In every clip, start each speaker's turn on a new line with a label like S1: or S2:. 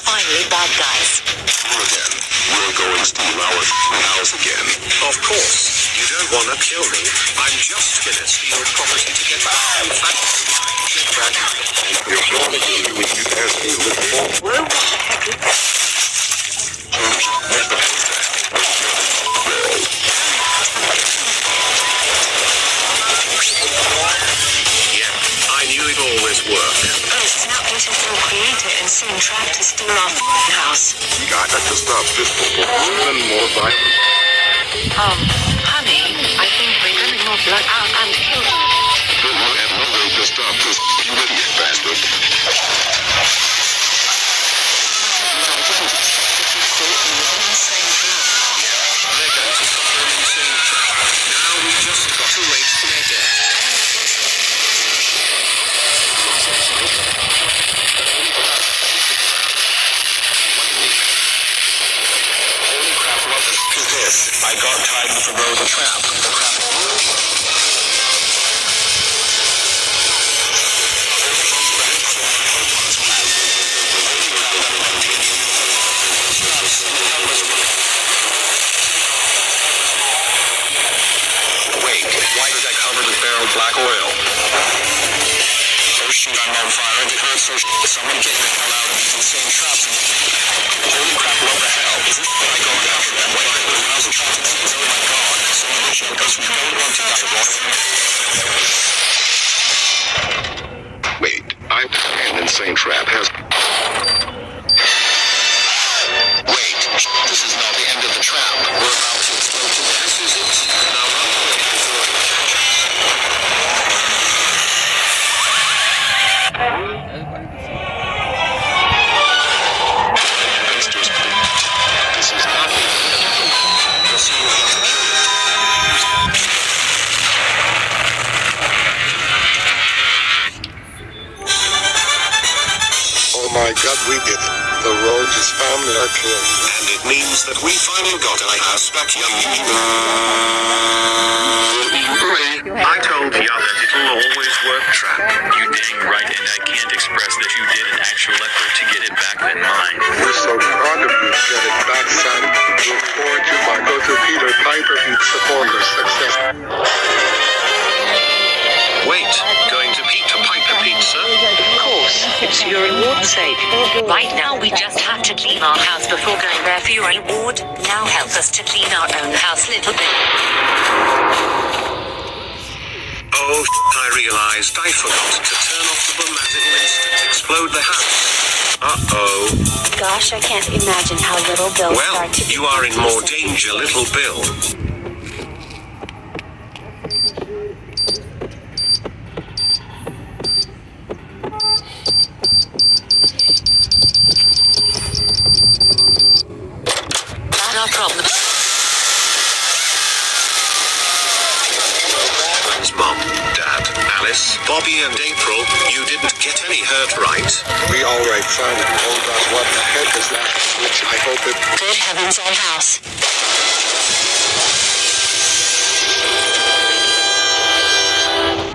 S1: finally bad guys.
S2: Here again. We're going to steal our house again.
S3: Of course. You don't want to kill me. I'm just gonna steal property to get back. In fact, get back.
S2: You're sure that you can steal it before?
S1: Whoa, what the heck is that?
S3: Yeah, I knew it'd always work.
S1: Ghosts now will create an insane trap to steal our house.
S2: We got to stop this before even more violent.
S1: Honey, I think we're getting more blood out and kill you.
S2: Good one have no way to stop this, you idiot bastard.
S3: They're going to suffer an insane trap. Now we've just got to wait till they're dead. Holy crap, what the f*** is this? I got time to throw the trap. The crap. Wait, why is that covered with barreled black oil? Oh shoot, I'm on fire and it hurts so someone get the hell out of these insane traps and... Holy crap, what the hell? Is this my god after that white liquid when I was trapped in seas? Oh my god. Someone show us we don't want to die, boy.
S2: Wait, an insane trap has...
S3: Wait, this is not the end of the trap. We're about to explode to this, is it? Now run away before it catches us. This is not the end of the trap. We'll see who's going to kill it.
S2: Oh my god, we did it. The roaches found our kill.
S3: And it means that we finally got our house back. I told ya that it'll always work, trap.
S4: You dang right, and I can't express that you did an actual effort to get it back than mine.
S2: We're so proud of you. Get it back, son. Look forward to my go-to Peter Piper Pizza for your success.
S3: Wait, going to Peter Piper Pizza?
S1: Of course, it's your reward's sake. Right now we just have to clean our house before going there for your reward. Now help us to clean our own house, little bit.
S3: Oh, I realized I forgot to turn off the boom as it'll instant explode the house. Uh-oh.
S5: Gosh, I can't imagine how little Bill
S3: Well,
S5: started to
S3: you are in more danger, little Bill.
S1: Not our problem.
S3: Mom, Dad, Alice, Bobby and April, you didn't get any hurt, right?
S2: We alright, son. Oh god, what the heck is that? Which I hope it...
S1: Good heavens, our house.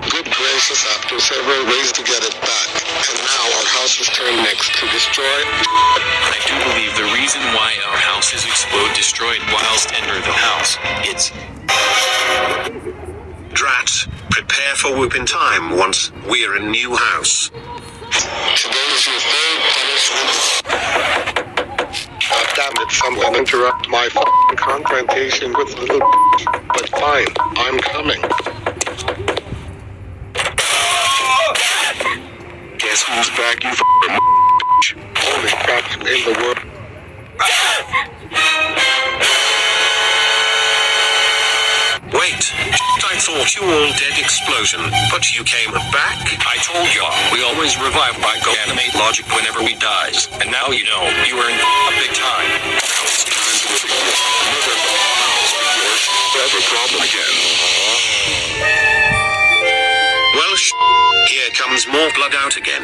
S2: Good gracious, after several ways to get it back. And now our house is turned next to destroy.
S4: I do believe the reason why our house is destroyed whilst enter the house. It's...
S3: Drat, prepare for whooping time once we're in new house.
S2: Today is your third punishment. God damn it, someone interrupt my f***ing confrontation with little but fine, I'm coming.
S3: Guess who's back, you f***ing
S2: Only crap in the world.
S3: Wait, I thought you all dead explosion, but you came back? I told y'all, we always revive by go animate logic whenever we dies. And now you know, you were in a big time. Now it's time to reveal another forever problem again. Well, here comes more blood out again.